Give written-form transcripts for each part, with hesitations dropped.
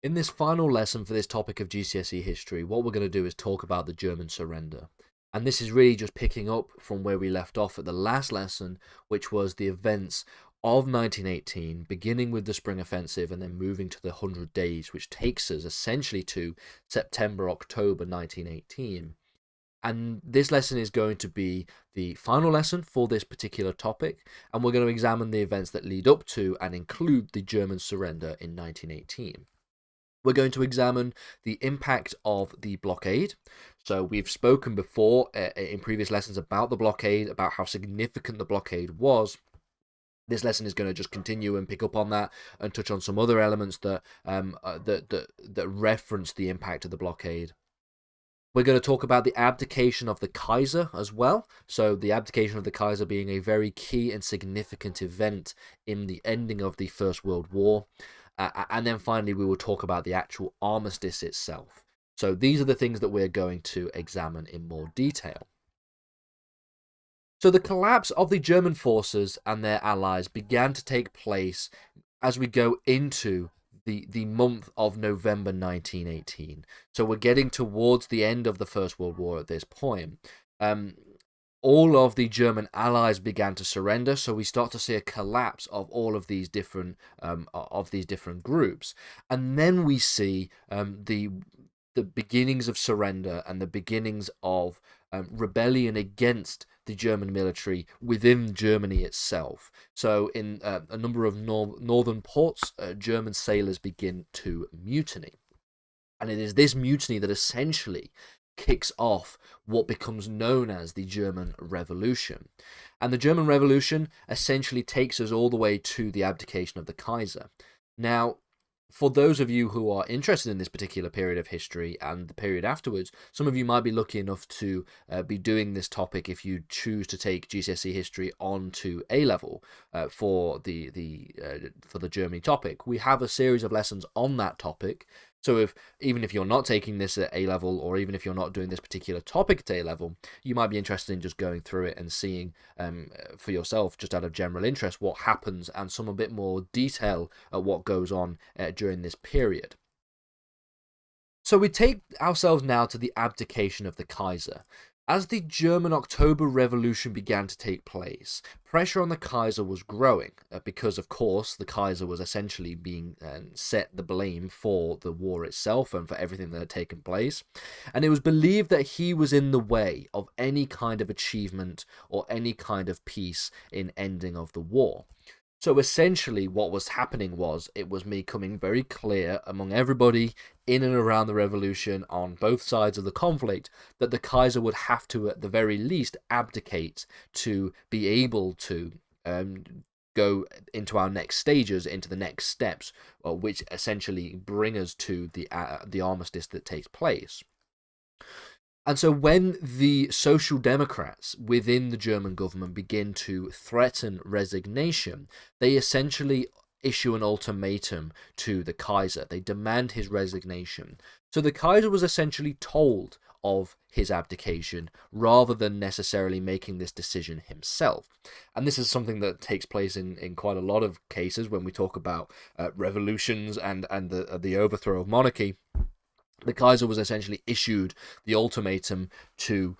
In this final lesson for this topic of GCSE history, what we're going to do is talk about the German surrender. And this is really just picking up from where we left off at the last lesson, which was the events of 1918, beginning with the Spring Offensive and then moving to the 100 Days, which takes us essentially to September, October 1918. And this lesson is going to be the final lesson for this particular topic, and we're going to examine the events that lead up to and include the German surrender in 1918. We're going to examine the impact of the blockade. So we've spoken before in previous lessons about the blockade, about how significant the blockade was. This lesson is going to just continue and pick up on that and touch on some other elements that reference the impact of the blockade. We're going to talk about the abdication of the Kaiser as well. So the abdication of the Kaiser being a very key and significant event in the ending of the First World War. And then finally, we will talk about the actual armistice itself. So these are the things that we're going to examine in more detail. So the collapse of the German forces and their allies began to take place as we go into the month of November 1918. So we're getting towards the end of the First World War at this point. All of the German allies began to surrender, so we start to see a collapse of all of these different groups, and then we see the beginnings of surrender and the beginnings of rebellion against the German military within Germany itself. So in a number of northern ports, German sailors begin to mutiny, and it is this mutiny that essentially kicks off what becomes known as the German Revolution. And the German Revolution essentially takes us all the way to the abdication of the Kaiser. Now, for those of you who are interested in this particular period of history and the period afterwards, some of you might be lucky enough to be doing this topic if you choose to take GCSE history on to A level for the Germany topic. We have a series of lessons on that topic. So even if you're not taking this at A level, or even if you're not doing this particular topic at A level, you might be interested in just going through it and seeing for yourself, just out of general interest, what happens and some a bit more detail at what goes on during this period. So we take ourselves now to the abdication of the Kaiser. As the German October Revolution began to take place, pressure on the Kaiser was growing because, of course, the Kaiser was essentially being set the blame for the war itself and for everything that had taken place. And it was believed that he was in the way of any kind of achievement or any kind of peace in ending of the war. So essentially what was happening was it was becoming very clear among everybody in and around the revolution on both sides of the conflict that the Kaiser would have to, at the very least, abdicate to be able to go into our next stages, into the next steps, which essentially bring us to the armistice that takes place. And so when the Social Democrats within the German government begin to threaten resignation, they essentially issue an ultimatum to the Kaiser. They demand his resignation. So the Kaiser was essentially told of his abdication rather than necessarily making this decision himself. And this is something that takes place in quite a lot of cases when we talk about revolutions and the overthrow of monarchy. The Kaiser was essentially issued the ultimatum to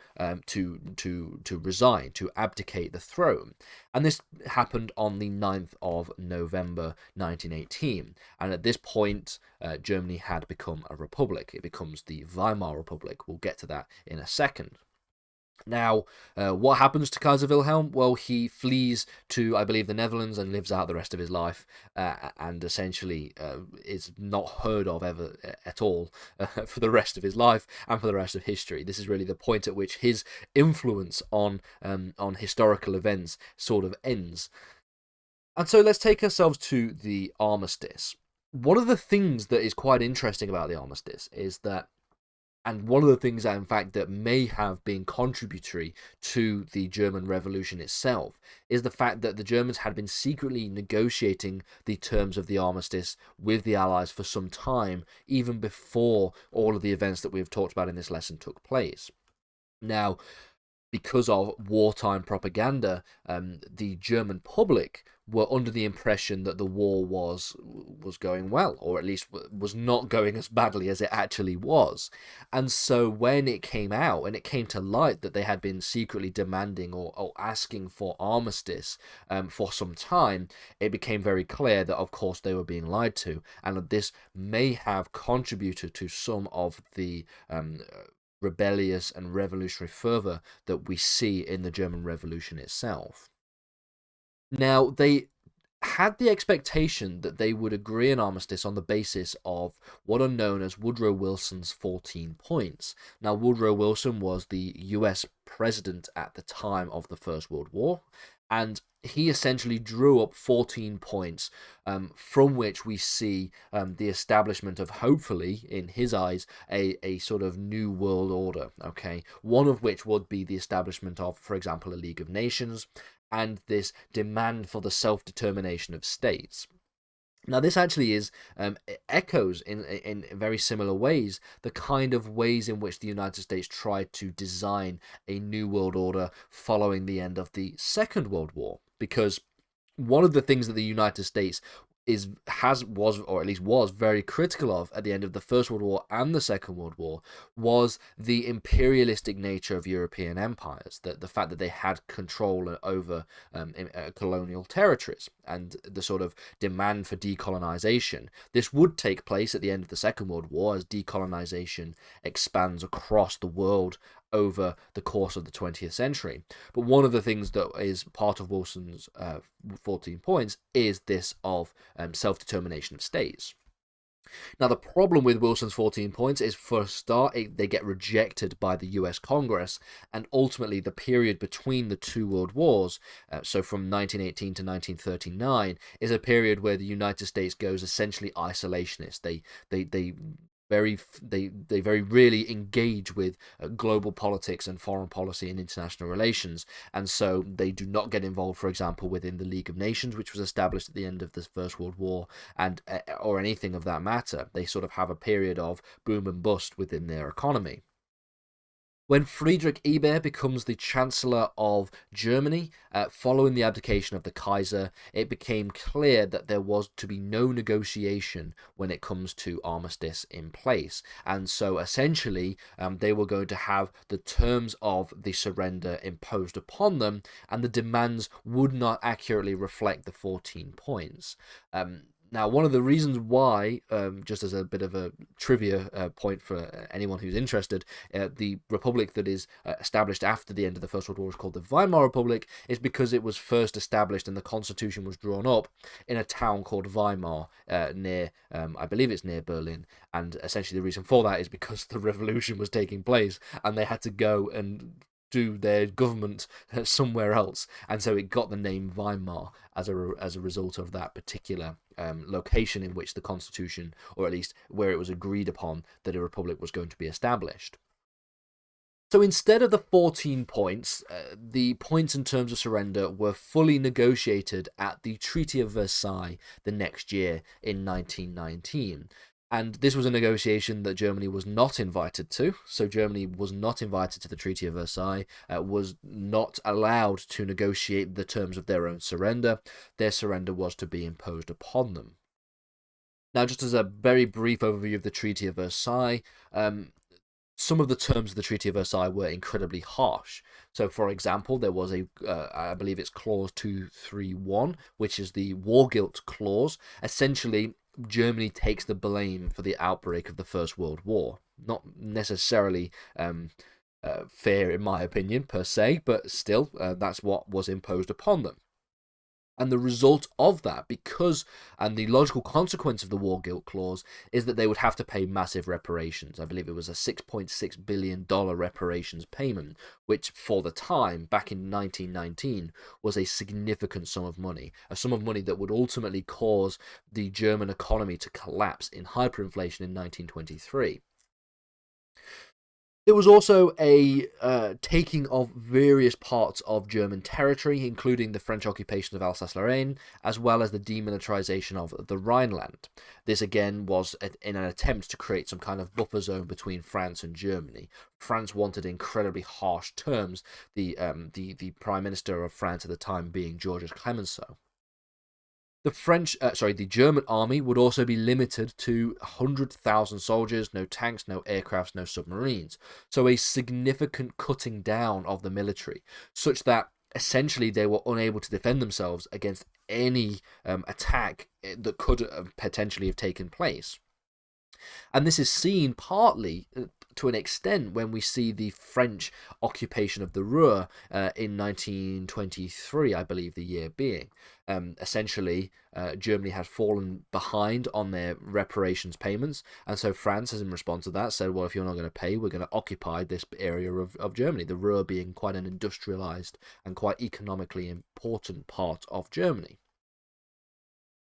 resign, to abdicate the throne. And this happened on the 9th of November 1918. And at this point, Germany had become a republic. It becomes the Weimar Republic. We'll get to that in a second. Now, what happens to Kaiser Wilhelm? Well, he flees to, I believe, the Netherlands and lives out the rest of his life, and essentially is not heard of ever at all for the rest of his life and for the rest of history. This is really the point at which his influence on historical events sort of ends. And so let's take ourselves to the armistice. One of the things that is quite interesting about the armistice is that, and one of the things that, in fact, that may have been contributory to the German Revolution itself is the fact that the Germans had been secretly negotiating the terms of the armistice with the Allies for some time, even before all of the events that we've talked about in this lesson took place. Now, because of wartime propaganda, the German public were under the impression that the war was going well, or at least was not going as badly as it actually was. And so when it came out and it came to light that they had been secretly demanding or asking for armistice for some time, it became very clear that of course they were being lied to, and that this may have contributed to some of the rebellious and revolutionary fervor that we see in the German Revolution itself. Now, they had the expectation that they would agree an armistice on the basis of what are known as Woodrow Wilson's 14 points. Now, Woodrow Wilson was the US president at the time of the First World War, and he essentially drew up 14 points from which we see the establishment of, hopefully, in his eyes, a sort of new world order, okay? One of which would be the establishment of, for example, a League of Nations, and this demand for the self-determination of states. Now, this actually is echoes in very similar ways the kind of ways in which the United States tried to design a new world order following the end of the Second World War. Because one of the things that the United States was very critical of at the end of the First World War and the Second World War was the imperialistic nature of European empires, the fact that they had control over colonial territories, and the sort of demand for decolonization. This would take place at the end of the Second World War as decolonization expands across the world over the course of the 20th century. But one of the things that is part of Wilson's 14 points is this of self-determination of states. Now, the problem with Wilson's 14 points is, for a start, they get rejected by the US Congress, and ultimately the period between the two world wars, so from 1918 to 1939, is a period where the United States goes essentially isolationist. They very really engage with global politics and foreign policy and international relations, and so they do not get involved, for example, within the League of Nations, which was established at the end of the First World War, and or anything of that matter. They sort of have a period of boom and bust within their economy. When Friedrich Ebert becomes the Chancellor of Germany, following the abdication of the Kaiser, it became clear that there was to be no negotiation when it comes to armistice in place. And so essentially, they were going to have the terms of the surrender imposed upon them, and the demands would not accurately reflect the 14 points. Now, one of the reasons why, just as a bit of a trivia point for anyone who's interested, the republic that is established after the end of the First World War is called the Weimar Republic, is because it was first established and the constitution was drawn up in a town called Weimar, near, I believe it's near Berlin. And essentially the reason for that is because the revolution was taking place and they had to go and do their government somewhere else, and so it got the name Weimar as a result of that particular location in which the constitution, or at least where it was agreed upon that a republic was going to be established. So instead of the 14 points, the points in terms of surrender were fully negotiated at the Treaty of Versailles the next year in 1919. And this was a negotiation that Germany was not invited to. So Germany was not invited to the Treaty of Versailles, was not allowed to negotiate the terms of their own surrender. Their surrender was to be imposed upon them. Now, just as a very brief overview of the Treaty of Versailles, some of the terms of the Treaty of Versailles were incredibly harsh. So, for example, there was I believe it's Clause 231, which is the war guilt clause. Essentially, Germany takes the blame for the outbreak of the First World War. Not necessarily fair, in my opinion, per se, but still, that's what was imposed upon them. And the result of that, and the logical consequence of the war guilt clause, is that they would have to pay massive reparations. I believe it was a $6.6 billion reparations payment, which for the time, back in 1919, was a significant sum of money. A sum of money that would ultimately cause the German economy to collapse in hyperinflation in 1923. There was also a taking of various parts of German territory, including the French occupation of Alsace-Lorraine, as well as the demilitarization of the Rhineland. This again was in an attempt to create some kind of buffer zone between France and Germany. France wanted incredibly harsh terms, the Prime Minister of France at the time being Georges Clemenceau. The German army would also be limited to 100,000 soldiers, no tanks, no aircrafts, no submarines. So a significant cutting down of the military, such that essentially they were unable to defend themselves against any attack that could potentially have taken place. And this is seen partly to an extent when we see the French occupation of the Ruhr in 1923, I believe the year being. Essentially, Germany had fallen behind on their reparations payments, and so France, as in response to that, said, well, if you're not going to pay, we're going to occupy this area of Germany, the Ruhr being quite an industrialized and quite economically important part of Germany.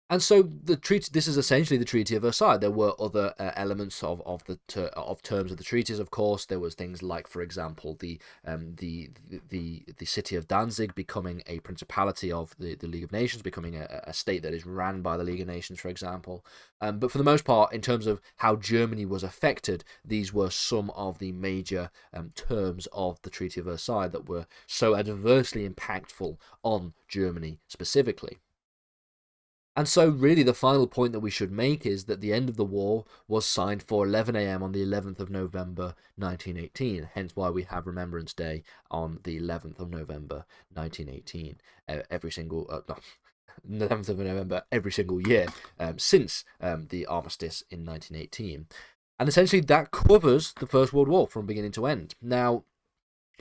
And so the treaty. This is essentially the Treaty of Versailles. There were other elements of terms of the treaties. Of course, there was things like, for example, the city of Danzig becoming a principality of the League of Nations, becoming a state that is ran by the League of Nations, for example. But for the most part, in terms of how Germany was affected, these were some of the major terms of the Treaty of Versailles that were so adversely impactful on Germany specifically. And so really the final point that we should make is that the end of the war was signed for 11 a.m. on the 11th of November 1918, hence why we have Remembrance Day on the 11th of November 1918 every single 11th of November every single year since the Armistice in 1918. And essentially that covers the First World War from beginning to end. Now,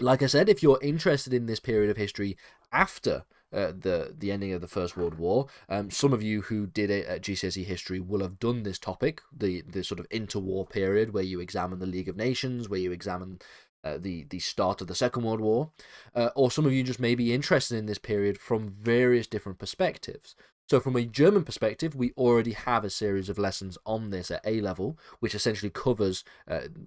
like I said, if you're interested in this period of history after the ending of the First World War, some of you who did it at GCSE history will have done this topic, the sort of interwar period where you examine the League of Nations, where you examine the start of the Second World War, or some of you just may be interested in this period from various different perspectives. So from a German perspective, we already have a series of lessons on this at A level, which essentially covers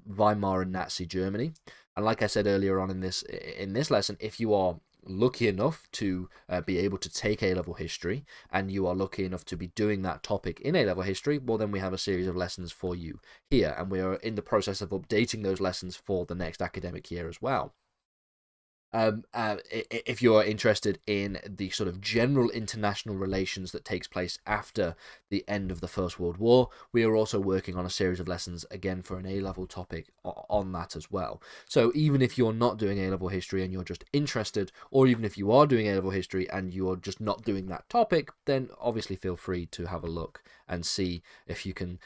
Weimar and Nazi Germany. And like I said earlier on in this lesson, if you are lucky enough to be able to take A-level history, and you are lucky enough to be doing that topic in A-level history, well, then we have a series of lessons for you here, and we are in the process of updating those lessons for the next academic year as well. If you are interested in the sort of general international relations that takes place after the end of the First World War, we are also working on a series of lessons again for an A-level topic on that as well. So even if you're not doing A-level history and you're just interested, or even if you are doing A-level history and you're just not doing that topic, then obviously feel free to have a look and see if you can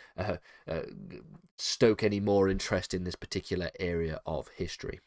stoke any more interest in this particular area of history.